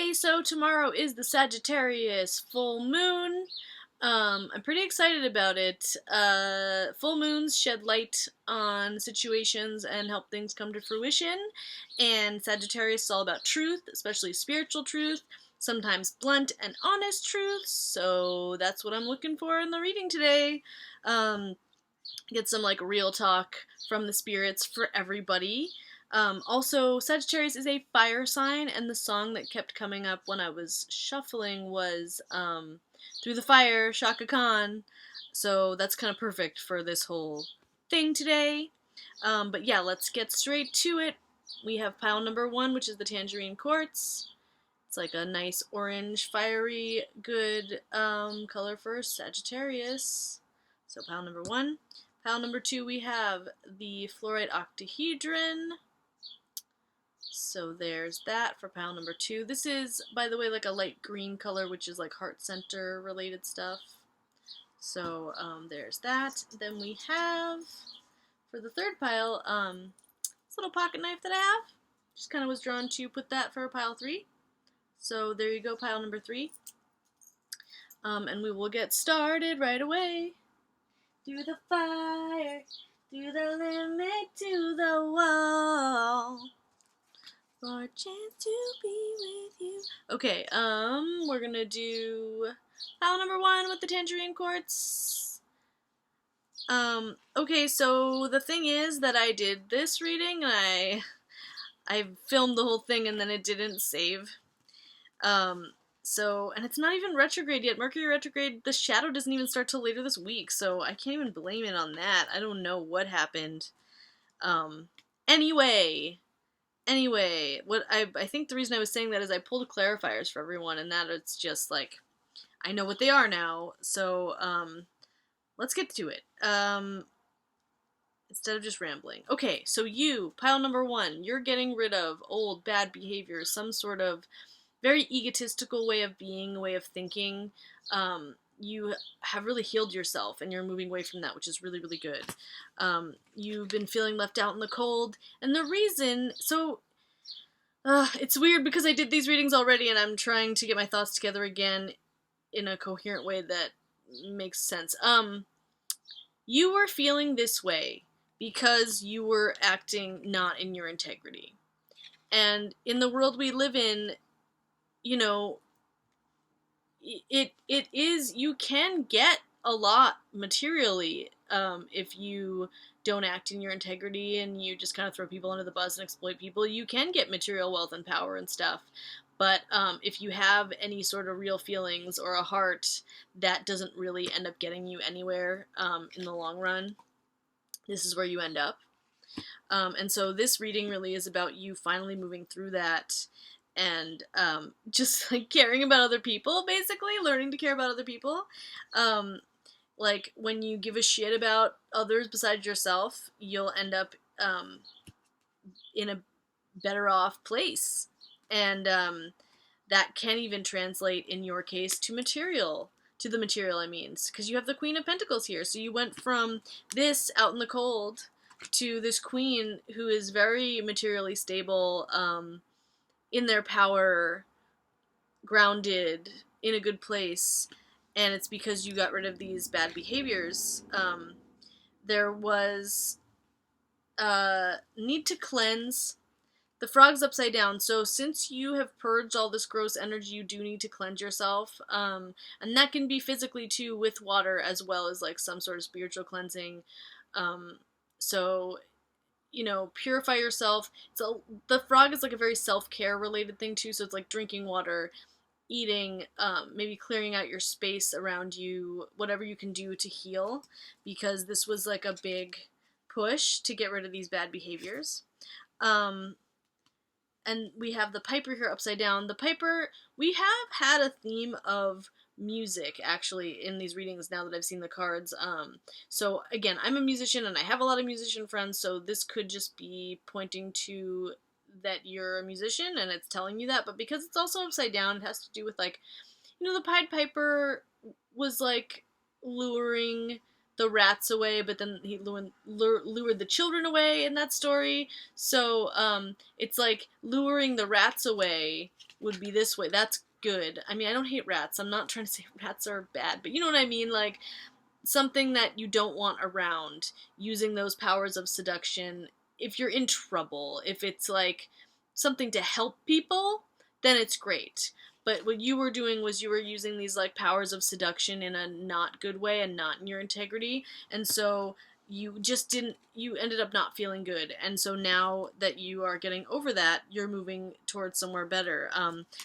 everybody! So tomorrow is the Sagittarius Full Moon. I'm pretty excited about it. Full moons shed light on situations and help things come to fruition. And Sagittarius is all about truth, especially spiritual truth, sometimes blunt and honest truth. So that's what I'm looking for in the reading today. Get some real talk from the spirits for everybody. Also, Sagittarius is a fire sign, and the song that kept coming up when I was shuffling was Through the Fire, Shaka Khan. So that's kind of perfect for this whole thing today. But yeah, let's get straight to it. We have pile number 1, which is the tangerine quartz. It's like a nice orange, fiery, good color for Sagittarius. So pile number 1. Pile number 2, we have the fluorite octahedron. So there's that for pile number 2. This is, by the way, like a light green color, which is like heart center related stuff. So there's that. Then we have, for the third pile, this little pocket knife that I have. Just kind of was drawn to put that for pile 3. So there you go, pile number 3. And we will get started right away. Through the fire, through the limit to the wall, for a chance to be with you. Okay, we're gonna do pile number 1 with the tangerine quartz. Okay, so the thing is that I did this reading and I filmed the whole thing and then it didn't save. And it's not even retrograde yet. Mercury retrograde, the shadow doesn't even start till later this week, so I can't even blame it on that. I don't know what happened. Anyway, what I think the reason I was saying that is I pulled clarifiers for everyone, and that it's just like, I know what they are now, so, let's get to it. Instead of just rambling. Okay, so you, pile number 1, you're getting rid of old bad behavior, some sort of very egotistical way of being, way of thinking. You have really healed yourself, and you're moving away from that, which is really, really good. You've been feeling left out in the cold, and the reason, so, it's weird because I did these readings already, and I'm trying to get my thoughts together again in a coherent way that makes sense. You were feeling this way because you were acting not in your integrity. And in the world we live in, you know, it is, you can get a lot materially if you don't act in your integrity and you just kind of throw people under the bus and exploit people. You can get material wealth and power and stuff, but if you have any sort of real feelings or a heart, that doesn't really end up getting you anywhere in the long run. This is where you end up. And so this reading really is about you finally moving through that and just like caring about other people, basically learning to care about other people. Like when you give a shit about others besides yourself, you'll end up in a better off place, and that can even translate in your case to the material. I mean, because you have the Queen of Pentacles here, so you went from this out in the cold to this queen who is very materially stable, in their power, grounded, in a good place, and it's because you got rid of these bad behaviors. There was need to cleanse. The frog's upside down, so since you have purged all this gross energy, you do need to cleanse yourself, and that can be physically too, with water, as well as like some sort of spiritual cleansing. So, you know, purify yourself. So the frog is like a very self-care related thing too, so it's like drinking water, eating, maybe clearing out your space around you, whatever you can do to heal, because this was like a big push to get rid of these bad behaviors. And we have the Piper here upside down. The Piper, we have had a theme of music, actually, in these readings now that I've seen the cards. So, again, I'm a musician, and I have a lot of musician friends, so this could just be pointing to that you're a musician, and it's telling you that, but because it's also upside down, it has to do with, like, you know, the Pied Piper was, like, luring the rats away, but then he lured the children away in that story. So it's like luring the rats away would be this way. That's good. I mean, I don't hate rats. I'm not trying to say rats are bad, but you know what I mean? Like, something that you don't want around, using those powers of seduction if you're in trouble. If it's like something to help people, then it's great. But what you were doing was you were using these like powers of seduction in a not good way and not in your integrity, and so you ended up not feeling good. And so now that you are getting over that, you're moving towards somewhere better.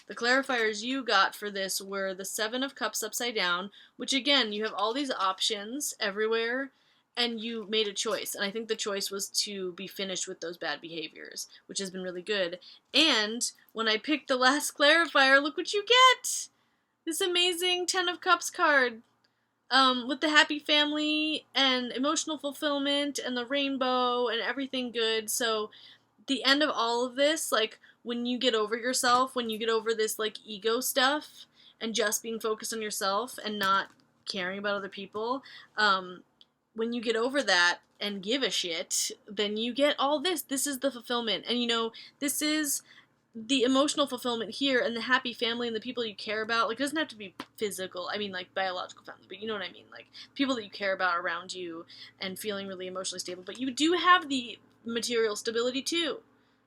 The clarifiers you got for this were the Seven of Cups upside down, which again, you have all these options everywhere, and you made a choice. And I think the choice was to be finished with those bad behaviors, which has been really good. And when I picked the last clarifier, look what you get! This amazing Ten of Cups card. With the happy family and emotional fulfillment and the rainbow and everything good. So the end of all of this, like, when you get over yourself, when you get over this like ego stuff and just being focused on yourself and not caring about other people, when you get over that and give a shit, then you get all this. This is the fulfillment. And this is the emotional fulfillment here, and the happy family and the people you care about. Like, it doesn't have to be physical, I mean like biological family, but you know what I mean, like people that you care about around you and feeling really emotionally stable. But you do have the material stability too.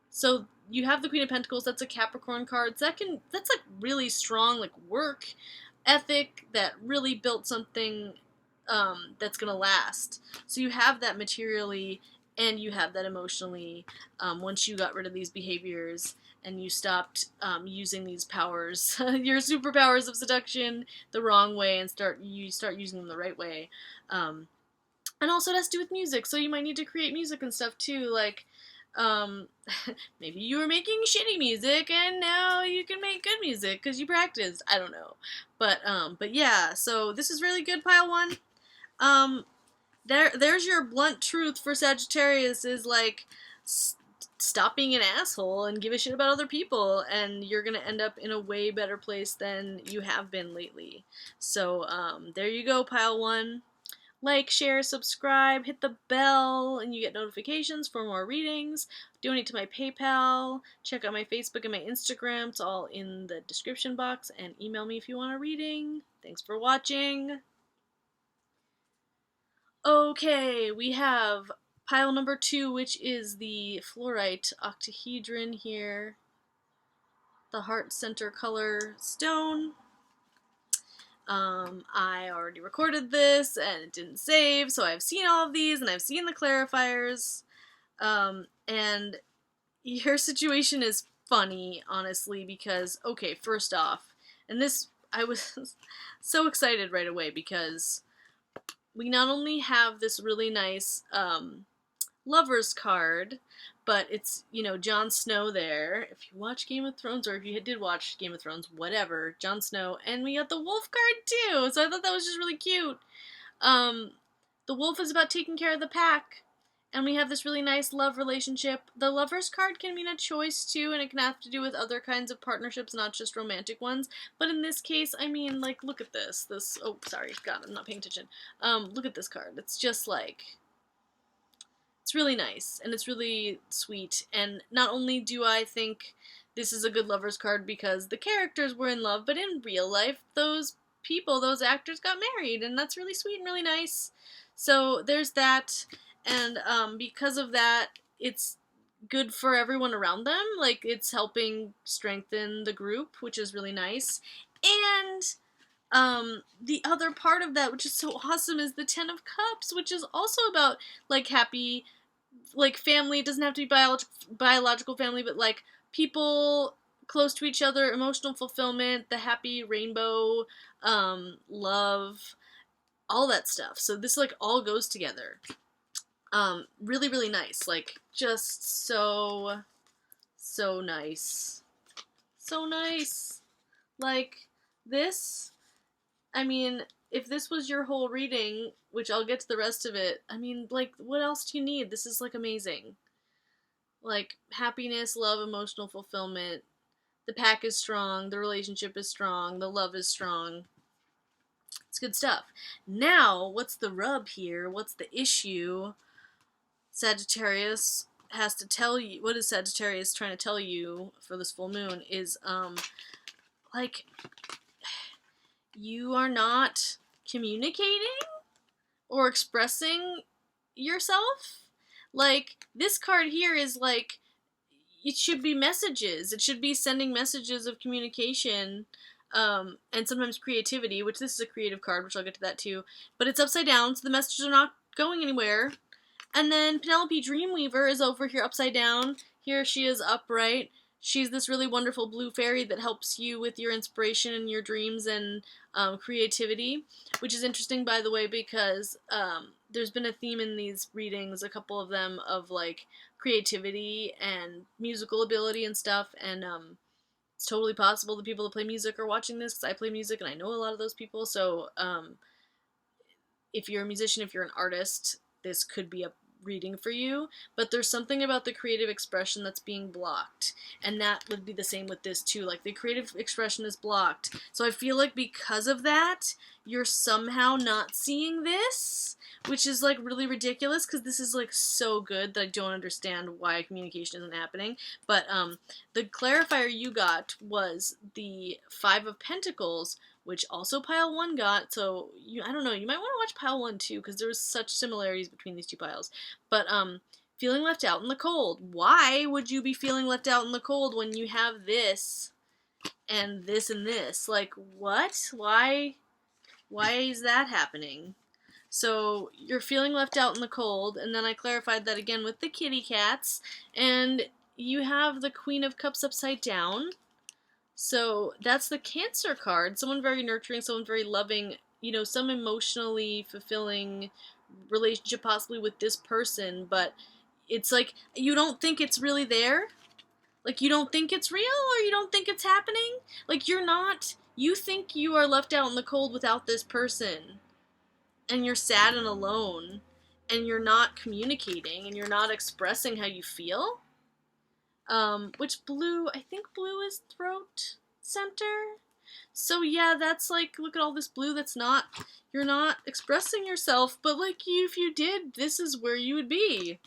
So you have the Queen of Pentacles. That's a Capricorn card. So that's like really strong, like work ethic that really built something that's gonna last. So you have that materially and you have that emotionally. Once you got rid of these behaviors and you stopped using these powers, your superpowers of seduction, the wrong way, and you start using them the right way. And also it has to do with music, so you might need to create music and stuff too. Like, maybe you were making shitty music and now you can make good music because you practiced. I don't know, but yeah. So this is really good, pile one. There's your blunt truth for Sagittarius is like, stop being an asshole and give a shit about other people, and you're gonna end up in a way better place than you have been lately. So there you go, pile one. Like, share, subscribe, hit the bell, and you get notifications for more readings. Donate to my PayPal. Check out my Facebook and my Instagram. It's all in the description box. And email me if you want a reading. Thanks for watching. Okay, we have pile number 2, which is the fluorite octahedron here. The heart center color stone. I already recorded this and it didn't save, so I've seen all of these and I've seen the clarifiers. And your situation is funny, honestly, because, okay, first off, and this, I was so excited right away because we not only have this really nice Lover's card, but it's, Jon Snow there. If you watch Game of Thrones, or if you did watch Game of Thrones, whatever, Jon Snow, and we got the wolf card too, so I thought that was just really cute. The wolf is about taking care of the pack, and we have this really nice love relationship. The Lover's card can mean a choice too, and it can have to do with other kinds of partnerships, not just romantic ones. But in this case, I mean, like, look at this. Oh, sorry, God, I'm not paying attention. Look at this card. It's just like, it's really nice, and it's really sweet, and not only do I think this is a good Lover's card because the characters were in love, but in real life, those actors got married, and that's really sweet and really nice. So there's that, and because of that, it's good for everyone around them. Like, it's helping strengthen the group, which is really nice. And the other part of that, which is so awesome, is the Ten of Cups, which is also about, like, happy, like, family. It doesn't have to be biological family, but, like, people close to each other, emotional fulfillment, the happy rainbow, love, all that stuff. So this, like, all goes together. Really, really nice. Like, just so nice. So nice. Like, this, I mean, if this was your whole reading, which I'll get to the rest of it, I mean, like, what else do you need? This is, like, amazing. Like, happiness, love, emotional fulfillment. The pack is strong. The relationship is strong. The love is strong. It's good stuff. Now, what's the rub here? What's the issue? Sagittarius has to tell you, what is Sagittarius trying to tell you for this full moon is, like, you are not communicating or expressing yourself. Like, this card here is like, it should be messages. It should be sending messages of communication, and sometimes creativity, which this is a creative card, which I'll get to that too. But it's upside down, so the messages are not going anywhere. And then Penelope Dreamweaver is over here upside down. Here she is upright. She's this really wonderful blue fairy that helps you with your inspiration and your dreams and creativity, which is interesting, by the way, because there's been a theme in these readings, a couple of them, of like creativity and musical ability and stuff, and it's totally possible the people that play music are watching this, because I play music and I know a lot of those people, so if you're a musician, if you're an artist, this could be a reading for you, but there's something about the creative expression that's being blocked, and that would be the same with this too. Like, the creative expression is blocked, so I feel like because of that, you're somehow not seeing this, which is like really ridiculous, because this is like so good that I don't understand why communication isn't happening. But the clarifier you got was the Five of Pentacles, which also Pile 1 got, so I don't know, you might want to watch Pile 1 too, because there was such similarities between these two piles. But, feeling left out in the cold. Why would you be feeling left out in the cold when you have this, and this, and this? Like, what? Why is that happening? So, you're feeling left out in the cold, and then I clarified that again with the kitty cats, and you have the Queen of Cups upside down. So that's the Cancer card. Someone very nurturing, someone very loving, you know, some emotionally fulfilling relationship possibly with this person, but it's like you don't think it's really there. Like, you don't think it's real, or you don't think it's happening. Like, you think you are left out in the cold without this person, and you're sad and alone, and you're not communicating, and you're not expressing how you feel. Which blue, I think blue is throat center. So yeah, that's like, look at all this blue that's not, you're not expressing yourself, but like, if you did, this is where you would be.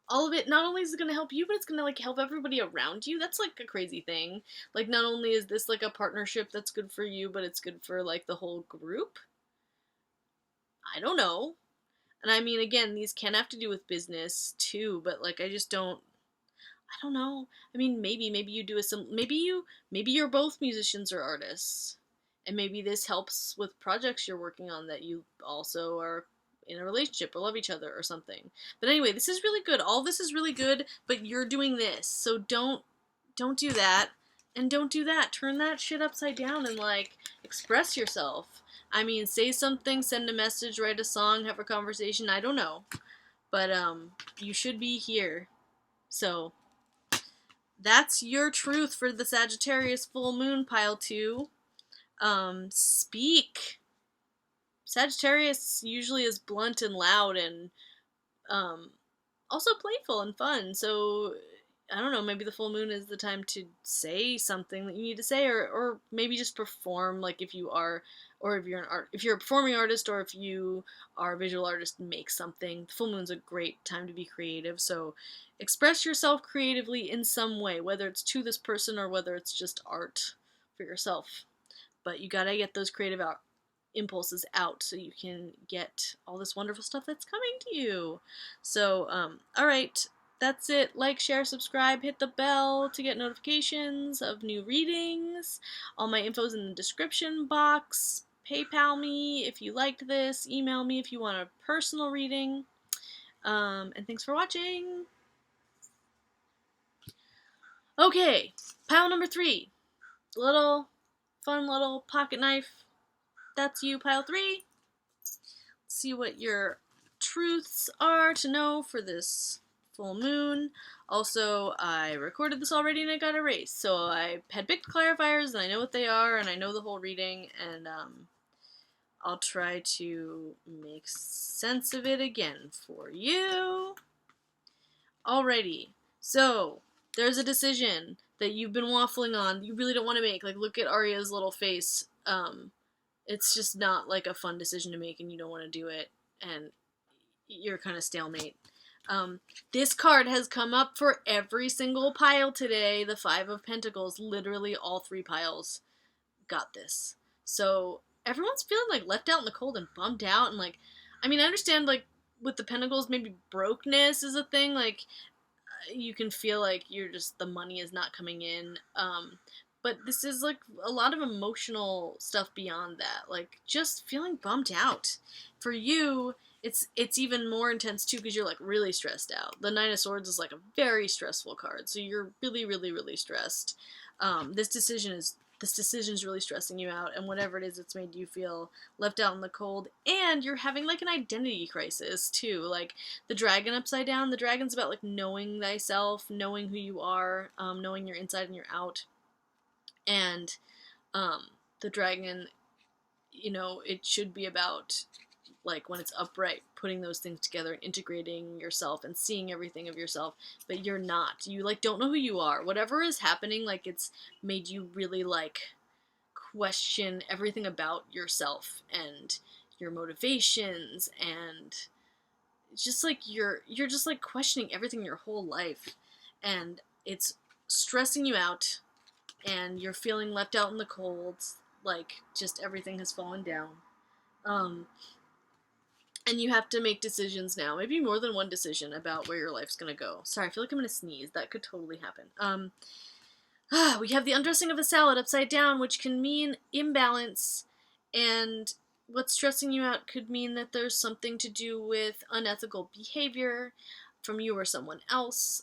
All of it, not only is it going to help you, but it's going to like help everybody around you. That's like a crazy thing. Like, not only is this like a partnership that's good for you, but it's good for like the whole group. I don't know. And I mean, again, these can have to do with business too, but like, I don't know. I mean, maybe you do maybe you're both musicians or artists, and maybe this helps with projects you're working on that you also are in a relationship or love each other or something. But anyway, this is really good. All this is really good, but you're doing this, so don't do that, and don't do that. Turn that shit upside down and like express yourself. I mean, say something, send a message, write a song, have a conversation. I don't know, but you should be here. So that's your truth for the Sagittarius Full Moon, Pile 2. Speak. Sagittarius usually is blunt and loud and also playful and fun, so I don't know, maybe the full moon is the time to say something that you need to say, or maybe just perform, like if you are, or if you're a performing artist, or if you are a visual artist, make something. The full moon's a great time to be creative, so express yourself creatively in some way, whether it's to this person or whether it's just art for yourself. But you gotta get those creative impulses out so you can get all this wonderful stuff that's coming to you. So, alright, that's it. Like, share, subscribe, hit the bell to get notifications of new readings. All my info's in the description box. PayPal me if you liked this. Email me if you want a personal reading. And thanks for watching. Okay, pile number 3. Fun little pocket knife. That's you, pile 3. Let's see what your truths are to know for this full moon. Also, I recorded this already and it got erased, so I had picked clarifiers and I know what they are and I know the whole reading, and I'll try to make sense of it again for you. Alrighty, so there's a decision that you've been waffling on, you really don't want to make. Like, look at Arya's little face. It's just not like a fun decision to make and you don't want to do it, and you're kind of stalemate. Um, this card has come up for every single pile today. The Five of Pentacles, literally all three piles got this. So everyone's feeling like left out in the cold and bummed out, and like, I mean, I understand like with the Pentacles, maybe brokenness is a thing. Like, you can feel like you're just, the money is not coming in. But this is like a lot of emotional stuff beyond that, like just feeling bummed out. For you, it's even more intense too because you're like really stressed out. The Nine of Swords is like a very stressful card, so you're really, really, really stressed. This decision is really stressing you out, and whatever it is, it's made you feel left out in the cold, and you're having like an identity crisis too. Like the dragon upside down, the dragon's about like knowing thyself, knowing who you are, knowing your inside and your out, and the dragon, it should be about like when it's upright, putting those things together and integrating yourself and seeing everything of yourself, but you're not. You like don't know who you are. Whatever is happening, like it's made you really like question everything about yourself and your motivations, and it's just like you're just like questioning everything your whole life, and it's stressing you out, and you're feeling left out in the cold, like just everything has fallen down. Um, and you have to make decisions now, maybe more than one decision about where your life's gonna go. Sorry, I feel like I'm gonna sneeze. That could totally happen. We have the undressing of a salad upside down, which can mean imbalance, and what's stressing you out could mean that there's something to do with unethical behavior from you or someone else.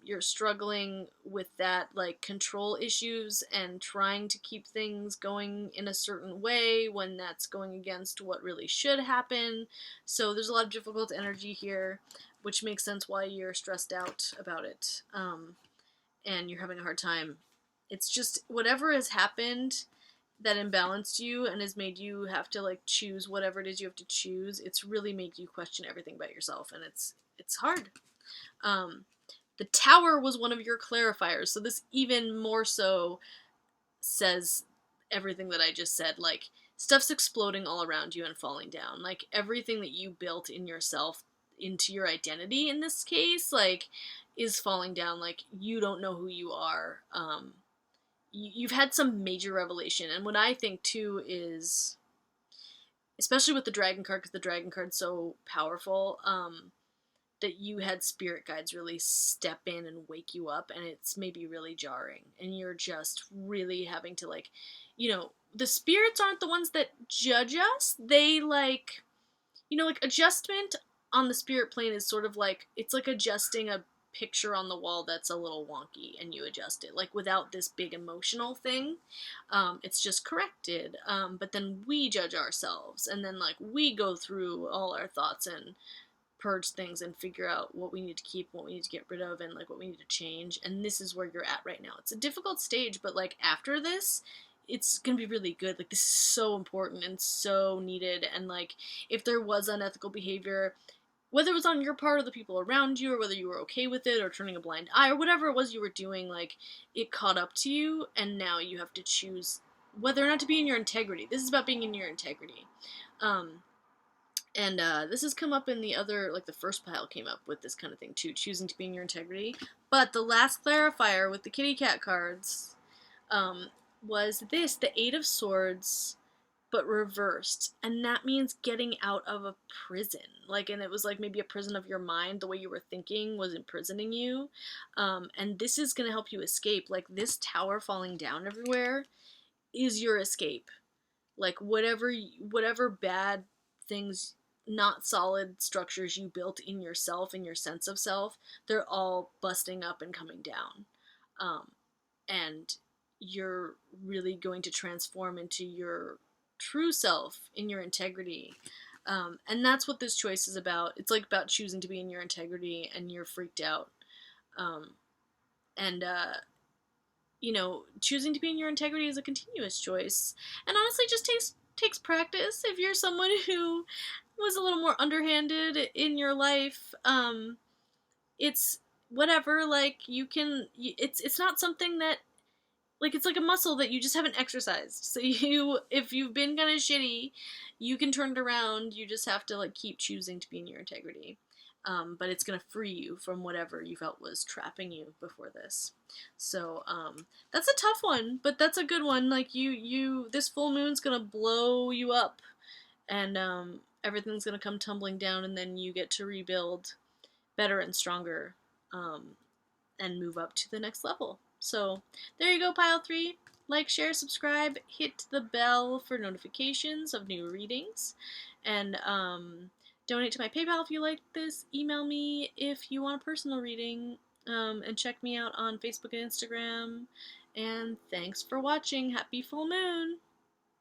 You're struggling with that, like control issues and trying to keep things going in a certain way when that's going against what really should happen. So there's a lot of difficult energy here, which makes sense why you're stressed out about it. And you're having a hard time. It's just whatever has happened that imbalanced you and has made you have to like choose whatever it is you have to choose. It's really made you question everything about yourself, and it's hard. The Tower was one of your clarifiers, so this even more so says everything that I just said. Like, stuff's exploding all around you and falling down. Like, everything that you built in yourself into your identity in this case, like, is falling down. Like, you don't know who you are. You've had some major revelation, and what I think too is, especially with the Dragon card, because the Dragon card's so powerful, that you had spirit guides really step in and wake you up, and it's maybe really jarring, and you're just really having to like, the spirits aren't the ones that judge us. They like, like adjustment on the spirit plane is sort of like, it's like adjusting a picture on the wall that's a little wonky, and you adjust it like without this big emotional thing. It's just corrected, but then we judge ourselves, and then like we go through all our thoughts and purge things and figure out what we need to keep, what we need to get rid of, and like what we need to change. And this is where you're at right now. It's a difficult stage, but like after this, it's gonna be really good. Like, this is so important and so needed. And like, if there was unethical behavior, whether it was on your part or the people around you, or whether you were okay with it or turning a blind eye or whatever it was you were doing, like it caught up to you, and now you have to choose whether or not to be in your integrity. This is about being in your integrity. And this has come up in the other, like the first pile came up with this kind of thing too, choosing to be in your integrity. But the last clarifier with the kitty cat cards was this, the Eight of Swords, but reversed. And that means getting out of a prison. Like, and it was like maybe a prison of your mind, the way you were thinking was imprisoning you. And this is going to help you escape. Like, this tower falling down everywhere is your escape. Like, whatever bad things, not solid structures you built in yourself, in your sense of self, they're all busting up and coming down. And you're really going to transform into your true self, in your integrity. And that's what this choice is about. It's like about choosing to be in your integrity, and you're freaked out. And choosing to be in your integrity is a continuous choice. And honestly, just takes practice. If you're someone who was a little more underhanded in your life, it's whatever, like, it's not something that like it's like a muscle that you just haven't exercised. So if you've been kind of shitty, you can turn it around. You just have to like keep choosing to be in your integrity. But it's gonna free you from whatever you felt was trapping you before this. So that's a tough one, but that's a good one. Like this full moon's gonna blow you up, and everything's gonna come tumbling down, and then you get to rebuild better and stronger, and move up to the next level. So there you go, pile 3. Like, share, subscribe, hit the bell for notifications of new readings, and donate to my PayPal if you like this. Email me if you want a personal reading, and check me out on Facebook and Instagram. And thanks for watching. Happy full moon!